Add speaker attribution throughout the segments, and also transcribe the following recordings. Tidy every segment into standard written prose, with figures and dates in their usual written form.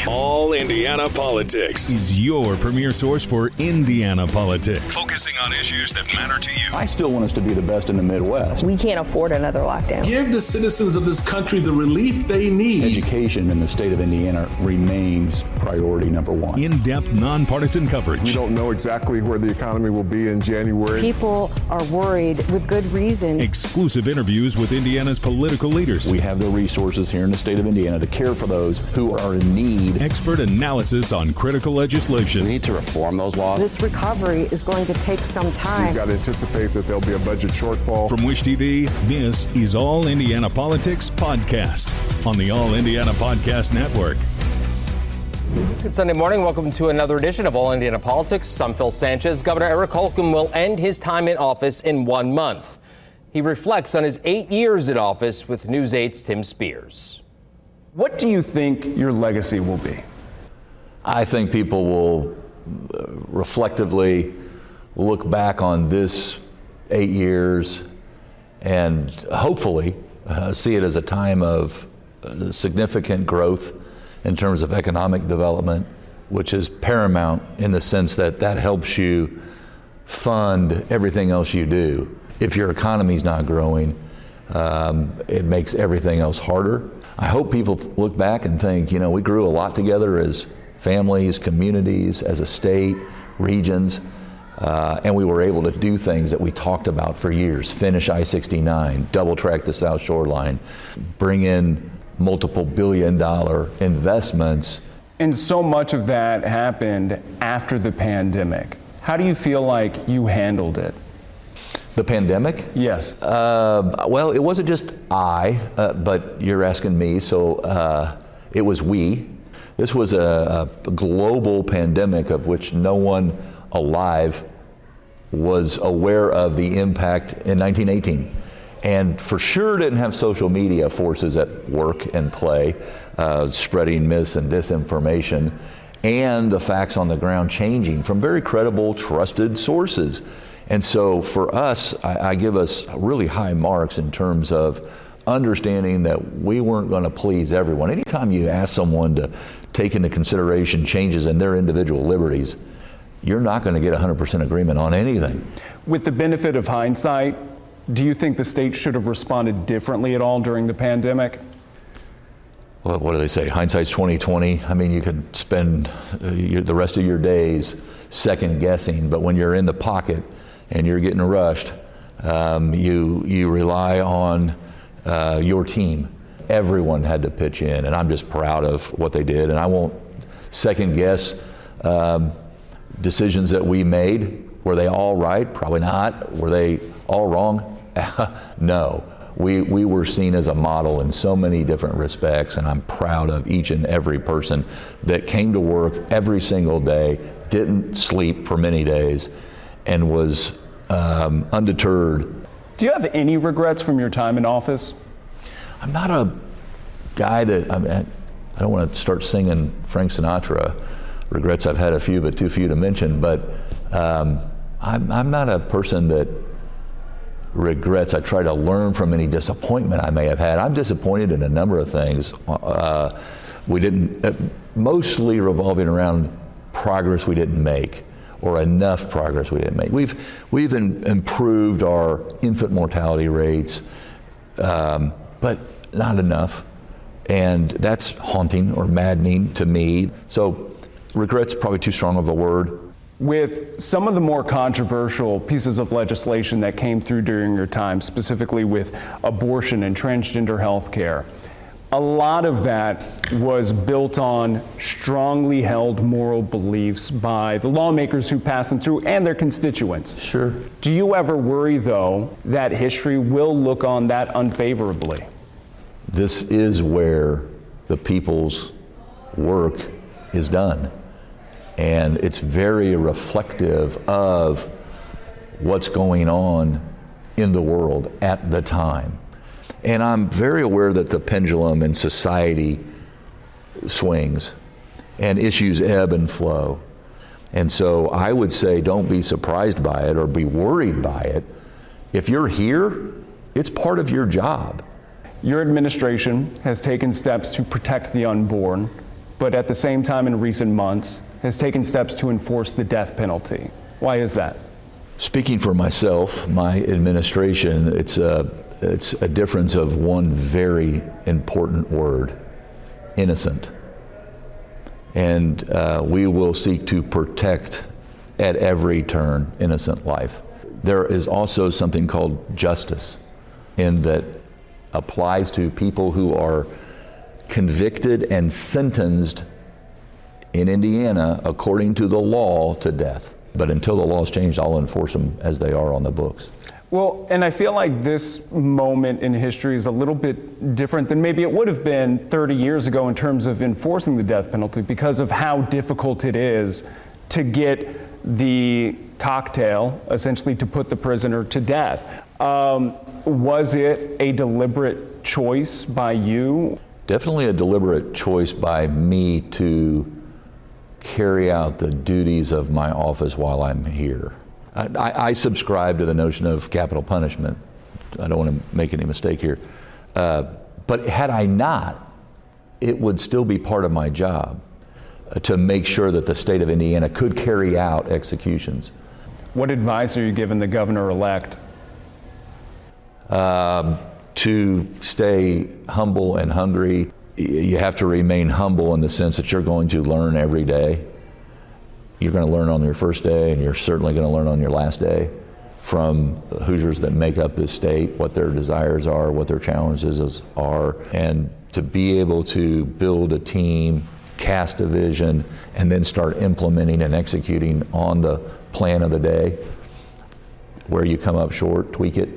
Speaker 1: All Indiana Politics is your premier source for Indiana politics, focusing on issues that matter to you.
Speaker 2: I still want us to be the best in the Midwest.
Speaker 3: We can't afford another lockdown.
Speaker 4: Give the citizens of this country the relief they need.
Speaker 2: Education in the state of Indiana remains priority number one.
Speaker 1: In-depth, nonpartisan coverage.
Speaker 5: We don't know exactly where the economy will be in January.
Speaker 3: People are worried with good reason.
Speaker 1: Exclusive interviews with Indiana's political leaders.
Speaker 2: We have the resources here in the state of Indiana to care for those who are in need.
Speaker 1: Expert analysis on critical legislation.
Speaker 6: We need to reform those laws.
Speaker 3: This recovery is going to take some time.
Speaker 5: We've got to anticipate that there'll be a budget shortfall.
Speaker 1: From Wish TV, this is All Indiana Politics Podcast on the All Indiana Podcast Network.
Speaker 7: Good Sunday morning. Welcome to another edition of All Indiana Politics. I'm Phil Sanchez. Governor Eric Holcomb will end his time in office in 1 month. He reflects on his 8 years in office with News 8's Tim Spears.
Speaker 8: What do you think your legacy will be?
Speaker 9: I think people will reflectively look back on this 8 years and hopefully see it as a time of significant growth in terms of economic development, which is paramount in the sense that that helps you fund everything else you do. If your economy's not growing, it makes everything else harder. I hope people look back and think, you know, we grew a lot together as families, communities, as a state, regions, and we were able to do things that we talked about for years. Finish I-69, double track the South Shoreline, bring in multiple billion-dollar investments.
Speaker 8: And so much of that happened after the pandemic. How do you feel like you handled it?
Speaker 9: The pandemic?
Speaker 8: Yes.
Speaker 9: Well, it wasn't just but you're asking me, so it was we. This was a global pandemic of which no one alive was aware of the impact in 1918. And for sure didn't have social media forces at work and play, spreading mis and disinformation, and the facts on the ground changing from very credible, trusted sources. And so for us, I give us really high marks in terms of understanding that we weren't going to please everyone. Anytime you ask someone to take into consideration changes in their individual liberties, you're not going to get 100% agreement on anything.
Speaker 8: With the benefit of hindsight, do you think the state should have responded differently at all during the pandemic?
Speaker 9: Well, what do they say? Hindsight's 20/20. I mean, you could spend the rest of your days second guessing, but when you're in the pocket and you're getting rushed, you rely on your team. Everyone had to pitch in, and I'm just proud of what they did. And I won't second guess decisions that we made. Were they all right? Probably not. Were they all wrong? No. We were seen as a model in so many different respects, and I'm proud of each and every person that came to work every single day, didn't sleep for many days, and was undeterred.
Speaker 8: Do you have any regrets from your time in office?
Speaker 9: I'm not a guy that, I don't want to start singing Frank Sinatra. Regrets, I've had a few, but too few to mention, but I'm not a person that regrets. I try to learn from any disappointment I may have had. I'm disappointed in a number of things. We didn't, mostly revolving around progress we didn't make, or enough progress we didn't make. We've improved our infant mortality rates, but not enough. And that's haunting or maddening to me. So regret's probably too strong of a word.
Speaker 8: With some of the more controversial pieces of legislation that came through during your time, specifically with abortion and transgender health care, a lot of that was built on strongly held moral beliefs by the lawmakers who passed them through and their constituents.
Speaker 9: Sure.
Speaker 8: Do you ever worry, though, that history will look on that unfavorably?
Speaker 9: This is where the people's work is done. And it's very reflective of what's going on in the world at the time. And I'm very aware that the pendulum in society swings and issues ebb and flow. And so I would say don't be surprised by it or be worried by it. If you're here, it's part of your job.
Speaker 8: Your administration has taken steps to protect the unborn. but at the same time in recent months has taken steps to enforce the death penalty. Why is that?
Speaker 9: Speaking for myself, my administration, it's a difference of one very important word: innocent. And we will seek to protect at every turn innocent life. There is also something called justice, in that applies to people who are convicted and sentenced in Indiana according to the law to death. But until the law's changed, I'll enforce them as they are on the books.
Speaker 8: Well, and I feel like this moment in history is a little bit different than maybe it would have been 30 years ago in terms of enforcing the death penalty, because of how difficult it is to get the cocktail, essentially to put the prisoner to death. Was it a deliberate choice by you?
Speaker 9: Definitely a deliberate choice by me to carry out the duties of my office while I'm here. I subscribe to the notion of capital punishment. I don't want to make any mistake here. But had I not, it would still be part of my job to make sure that the state of Indiana could carry out executions.
Speaker 8: What advice are you giving the governor-elect?
Speaker 9: To stay humble and hungry. You have to remain humble in the sense that you're going to learn every day. You're going to learn on your first day, and you're certainly going to learn on your last day from the Hoosiers that make up this state, what their desires are, what their challenges are, and to be able to build a team, cast a vision, and then start implementing and executing on the plan of the day. Where you come up short, tweak it,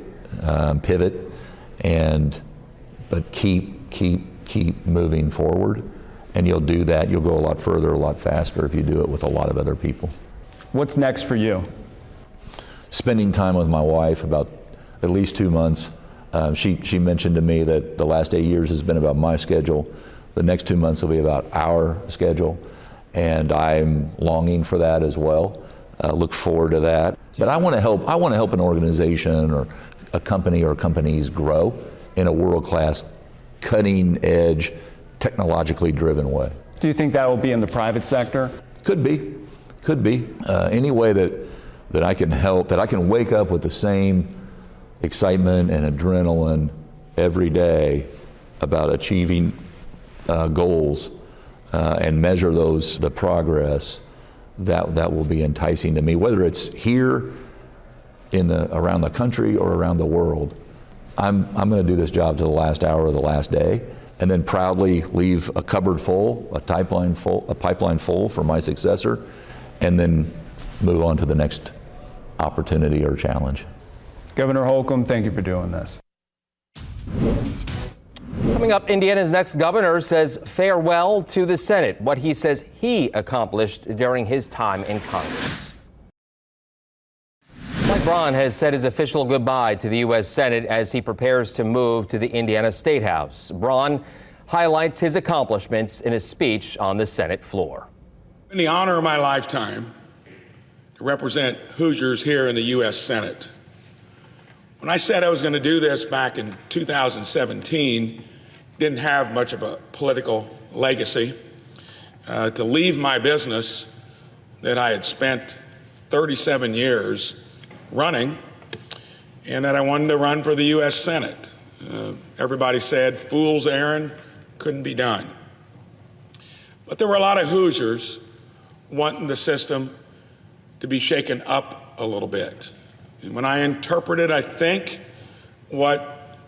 Speaker 9: pivot, but keep moving forward. And you'll do that, you'll go a lot further, a lot faster if you do it with a lot of other people.
Speaker 8: What's next for you?
Speaker 9: Spending time with my wife, about at least 2 months. She mentioned to me that the last 8 years has been about my schedule. The next 2 months will be about our schedule. And I'm longing for that as well. Look forward to that. But I want to help an organization or a company or companies grow in a world-class, cutting-edge, technologically driven way.
Speaker 8: Do you think that will be in the private sector?
Speaker 9: Could be. Any way that I can help, that I can wake up with the same excitement and adrenaline every day about achieving goals and measure the progress, that will be enticing to me, whether it's here around the country or around the world. I'm going to do this job to the last hour of the last day, and then proudly leave a cupboard full, a pipeline full for my successor, and then move on to the next opportunity or challenge.
Speaker 8: Governor Holcomb, thank you for doing this.
Speaker 7: Coming up, Indiana's next governor says farewell to the Senate, what he says he accomplished during his time in Congress. Mike Braun has said his official goodbye to the U.S. Senate as he prepares to move to the Indiana State House. Braun highlights his accomplishments in a speech on the Senate floor.
Speaker 6: In the honor of my lifetime to represent Hoosiers here in the U.S. Senate. When I said I was going to do this back in 2017, didn't have much of a political legacy, to leave my business that I had spent 37 years running, and that I wanted to run for the U.S. Senate. Everybody said, fool's errand, couldn't be done. But there were a lot of Hoosiers wanting the system to be shaken up a little bit. And when I interpreted, I think, what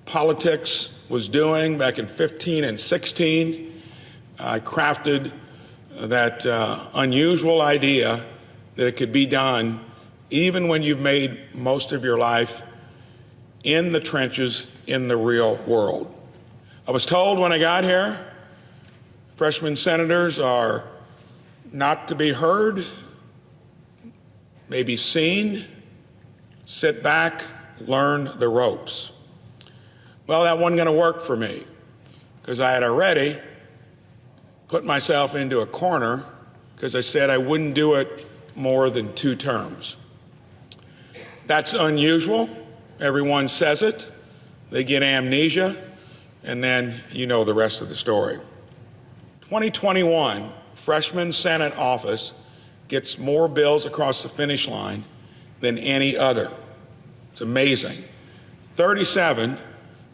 Speaker 6: politics was doing back in 15 and 16, I crafted that unusual idea that it could be done even when you've made most of your life in the trenches in the real world. I was told when I got here, freshman senators are not to be heard, maybe seen, sit back, learn the ropes. Well, that wasn't going to work for me because I had already put myself into a corner because I said I wouldn't do it more than 2 terms. That's unusual. Everyone says it. They get amnesia, and then you know the rest of the story. 2021, freshman Senate office gets more bills across the finish line than any other. It's amazing. 37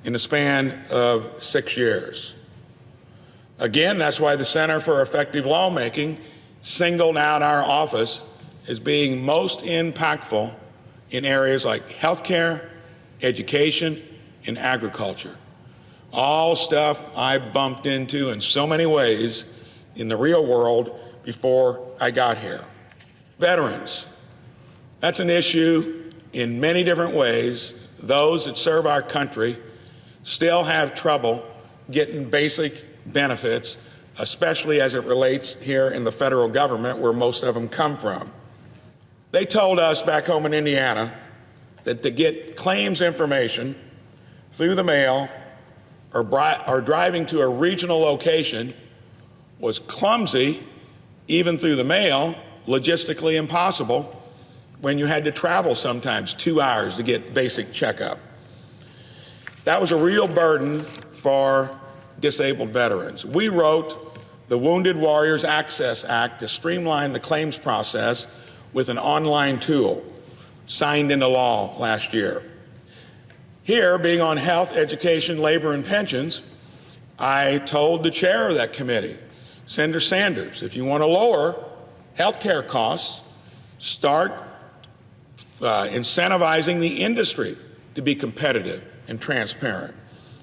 Speaker 6: in the span of 6 years. Again, that's why the Center for Effective Lawmaking singled out our office as being most impactful in areas like healthcare, education, and agriculture. All stuff I bumped into in so many ways in the real world before I got here. Veterans. That's an issue in many different ways. Those that serve our country still have trouble getting basic benefits, especially as it relates here in the federal government where most of them come from. They told us back home in Indiana that to get claims information through the mail or driving to a regional location was clumsy, even through the mail, logistically impossible when you had to travel sometimes 2 hours to get basic checkup. That was a real burden for disabled veterans. We wrote the Wounded Warriors Access Act to streamline the claims process with an online tool signed into law last year. Here, being on health, education, labor, and pensions, I told the chair of that committee, Senator Sanders, if you want to lower health care costs, start incentivizing the industry to be competitive and transparent.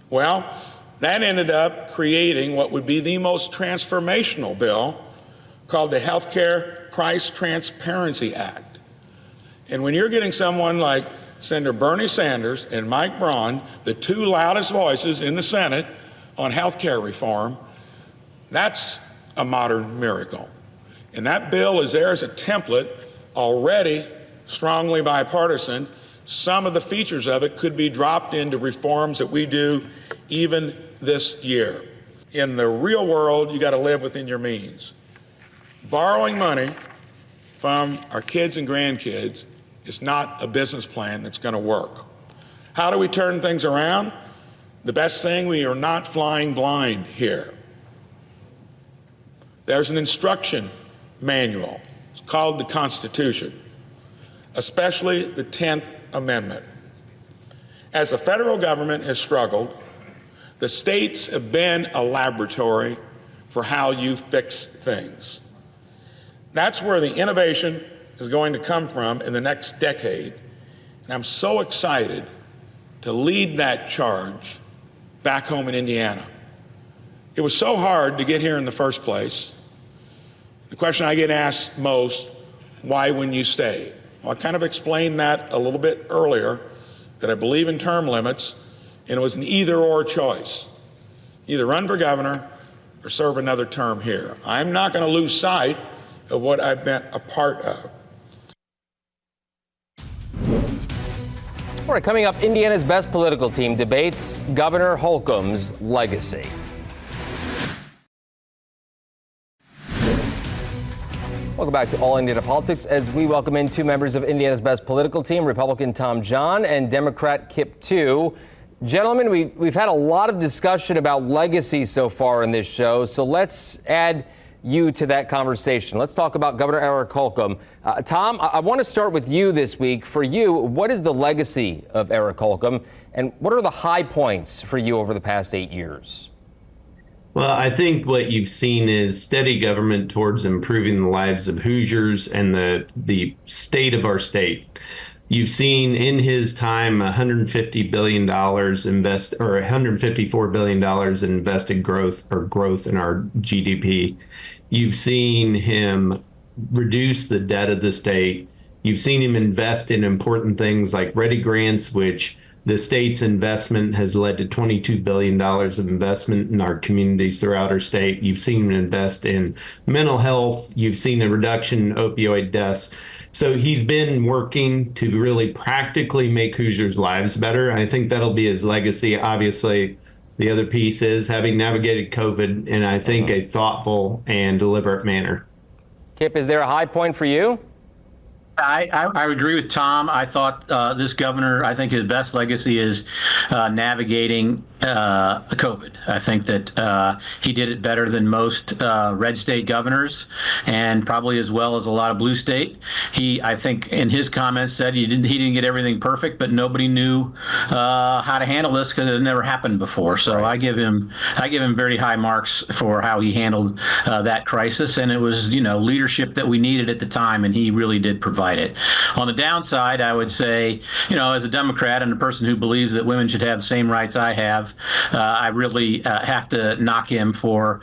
Speaker 6: Well, that ended up creating what would be the most transformational bill called the Healthcare Price Transparency Act. And when you're getting someone like Senator Bernie Sanders and Mike Braun, the two loudest voices in the Senate on health care reform, that's a modern miracle. And that bill is there as a template, already strongly bipartisan. Some of the features of it could be dropped into reforms that we do even this year. In the real world, you got to live within your means. Borrowing money from our kids and grandkids is not a business plan that's going to work. How do we turn things around? The best thing, we are not flying blind here. There's an instruction manual. It's called the Constitution, especially the 10th Amendment. As the federal government has struggled, the states have been a laboratory for how you fix things. That's where the innovation is going to come from in the next decade. And I'm so excited to lead that charge back home in Indiana. It was so hard to get here in the first place. The question I get asked most, why wouldn't you stay? Well, I kind of explained that a little bit earlier, that I believe in term limits, and it was an either-or choice. Either run for governor or serve another term here. I'm not going to lose sight of what I've been a part of.
Speaker 7: All right, coming up, Indiana's best political team debates Governor Holcomb's legacy. Welcome back to All Indiana Politics as we welcome in two members of Indiana's best political team, Republican Tom John and Democrat Kip Tu. Gentlemen, we've had a lot of discussion about legacy so far in this show, so let's add you to that conversation. Let's talk about Governor Eric Holcomb. Tom, I want to start with you this week. For you, what is the legacy of Eric Holcomb, and what are the high points for you over the past 8 years?
Speaker 10: Well, I think what you've seen is steady government towards improving the lives of Hoosiers and the state of our state. You've seen in his time $150 billion $154 billion in invested growth in our GDP. You've seen him reduce the debt of the state. You've seen him invest in important things like Ready Grants, which the state's investment has led to $22 billion of investment in our communities throughout our state. You've seen him invest in mental health. You've seen a reduction in opioid deaths. So he's been working to really practically make Hoosiers' lives better. I think that'll be his legacy. Obviously, the other piece is having navigated COVID in, I think, a thoughtful and deliberate manner.
Speaker 7: Kip, is there a high point for you?
Speaker 11: I agree with Tom. I thought this governor, I think his best legacy is navigating COVID. I think that he did it better than most red state governors, and probably as well as a lot of blue state. I think, in his comments said he didn't get everything perfect, but nobody knew how to handle this because it never happened before. So right. I give him very high marks for how he handled that crisis, and it was leadership that we needed at the time, and he really did provide it. On the downside, I would say, as a Democrat and a person who believes that women should have the same rights I have, I really have to knock him for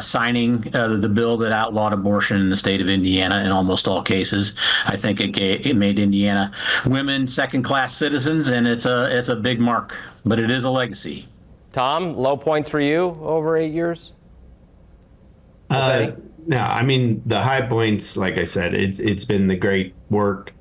Speaker 11: signing the bill that outlawed abortion in the state of Indiana in almost all cases. I think it made Indiana women second-class citizens, and it's a big mark, but it is a legacy.
Speaker 7: Tom, low points for you over 8 years?
Speaker 10: No, I mean, the high points, like I said, it's been the great work.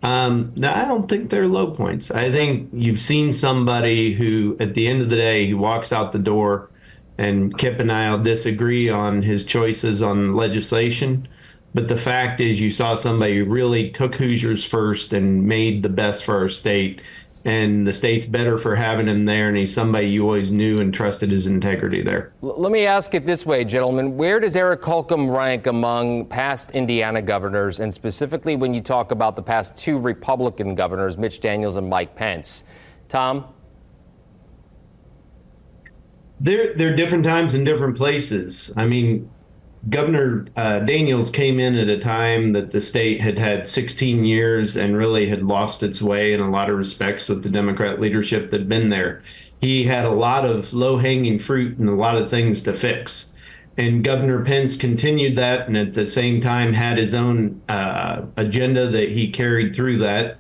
Speaker 10: No, I don't think they're low points. I think you've seen somebody who, at the end of the day, he walks out the door, and Kip and I'll disagree on his choices on legislation. But the fact is, you saw somebody who really took Hoosiers first and made the best for our state. And the state's better for having him there, and he's somebody you always knew and trusted his integrity there.
Speaker 7: Let me ask it this way, gentlemen. Where does Eric Holcomb rank among past Indiana governors, and specifically when you talk about the past two Republican governors, Mitch Daniels and Mike Pence? Tom?
Speaker 10: They're different times in different places. I mean, Governor Daniels came in at a time that the state had had 16 years and really had lost its way in a lot of respects with the Democrat leadership that had been there. He had a lot of low-hanging fruit and a lot of things to fix. And Governor Pence continued that, and at the same time had his own agenda that he carried through that.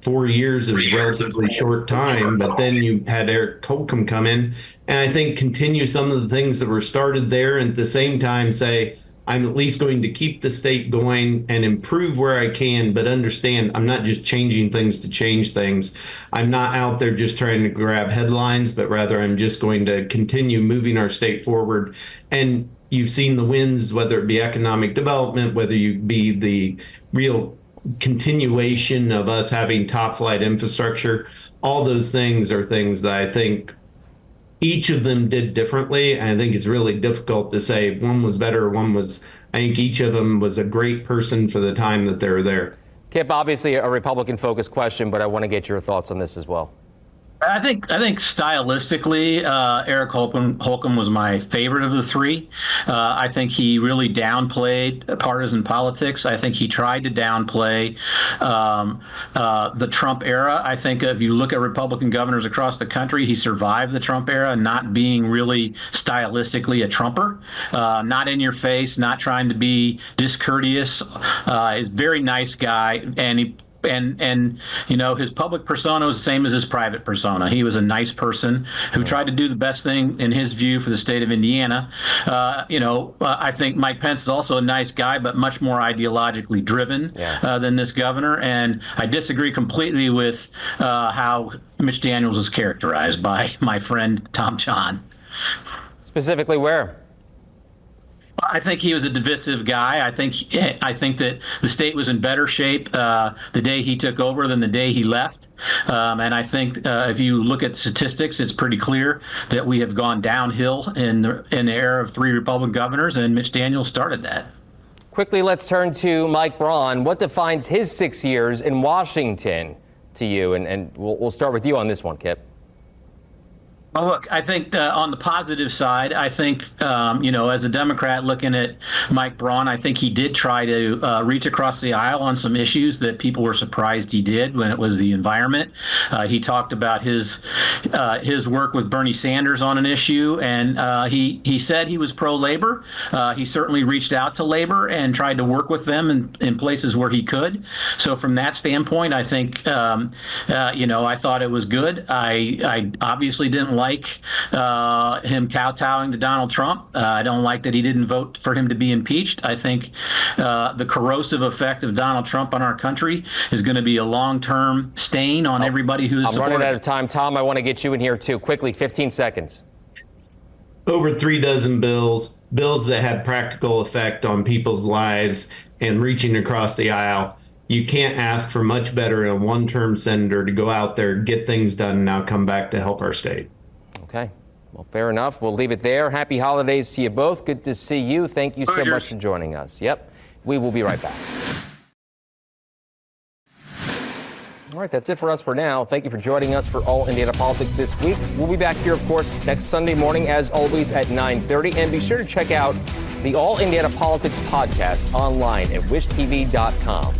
Speaker 10: 4 years is a relatively short time, but then you had Eric Holcomb come in and I think continue some of the things that were started there, and at the same time say, I'm at least going to keep the state going and improve where I can, but understand I'm not just changing things to change things. I'm not out there just trying to grab headlines, but rather I'm just going to continue moving our state forward. And you've seen the wins, whether it be economic development, whether you be the real continuation of us having top flight infrastructure. All those things are things that I think each of them did differently. And I think it's really difficult to say one was better or one was. I think each of them was a great person for the time that they were there.
Speaker 7: Kip, obviously a Republican focused question, but I want to get your thoughts on this as well.
Speaker 11: I think stylistically, Eric Holcomb was my favorite of the three. I think he really downplayed partisan politics. I think he tried to downplay the Trump era. I think if you look at Republican governors across the country, he survived the Trump era, not being really stylistically a Trumper, not in your face, not trying to be discourteous. He's a very nice guy, and his public persona was the same as his private persona. He was a nice person who tried to do the best thing in his view for the state of Indiana. I think Mike Pence is also a nice guy, but much more ideologically driven than this governor. And I disagree completely with how Mitch Daniels is characterized by my friend Tom John.
Speaker 7: Specifically where?
Speaker 11: I think he was a divisive guy. I think that the state was in better shape the day he took over than the day he left. And I think if you look at statistics, it's pretty clear that we have gone downhill in the era of three Republican governors, and Mitch Daniels started that.
Speaker 7: Quickly, let's turn to Mike Braun. What defines his 6 years in Washington to you? And we'll start with you on this one, Kip.
Speaker 11: Well, look, I think on the positive side, I think, as a Democrat looking at Mike Braun, I think he did try to reach across the aisle on some issues that people were surprised he did when it was the environment. He talked about his work with Bernie Sanders on an issue, and he said he was pro-labor. He certainly reached out to labor and tried to work with them in places where he could. So from that standpoint, I think, I thought it was good. I obviously didn't like him kowtowing to Donald Trump. I don't like that he didn't vote for him to be impeached. I think the corrosive effect of Donald Trump on our country is going to be a long-term stain on everybody who's supporting.
Speaker 7: I'm running out of time. Tom, I want to get you in here too. Quickly, 15 seconds.
Speaker 10: Over 36 bills that had practical effect on people's lives and reaching across the aisle. You can't ask for much better in a one-term senator to go out there, get things done, and now come back to help our state.
Speaker 7: Okay. Well, fair enough. We'll leave it there. Happy holidays to you both. Good to see you. Thank you so much for joining us. Yep. We will be right back. All right, that's it for us for now. Thank you for joining us for All Indiana Politics this week. We'll be back here, of course, next Sunday morning, as always, at 9:30. And be sure to check out the All Indiana Politics podcast online at wishtv.com.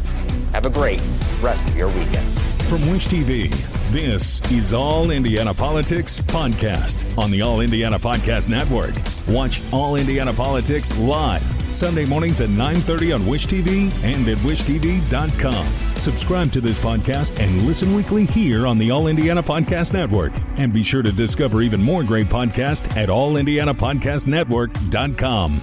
Speaker 7: Have a great rest of your weekend.
Speaker 1: From Wish TV, this is All Indiana Politics Podcast on the All Indiana Podcast Network. Watch All Indiana Politics live Sunday mornings at 9:30 on Wish TV and at wishtv.com. Subscribe to this podcast and listen weekly here on the All Indiana Podcast Network. And be sure to discover even more great podcasts at allindianapodcastnetwork.com.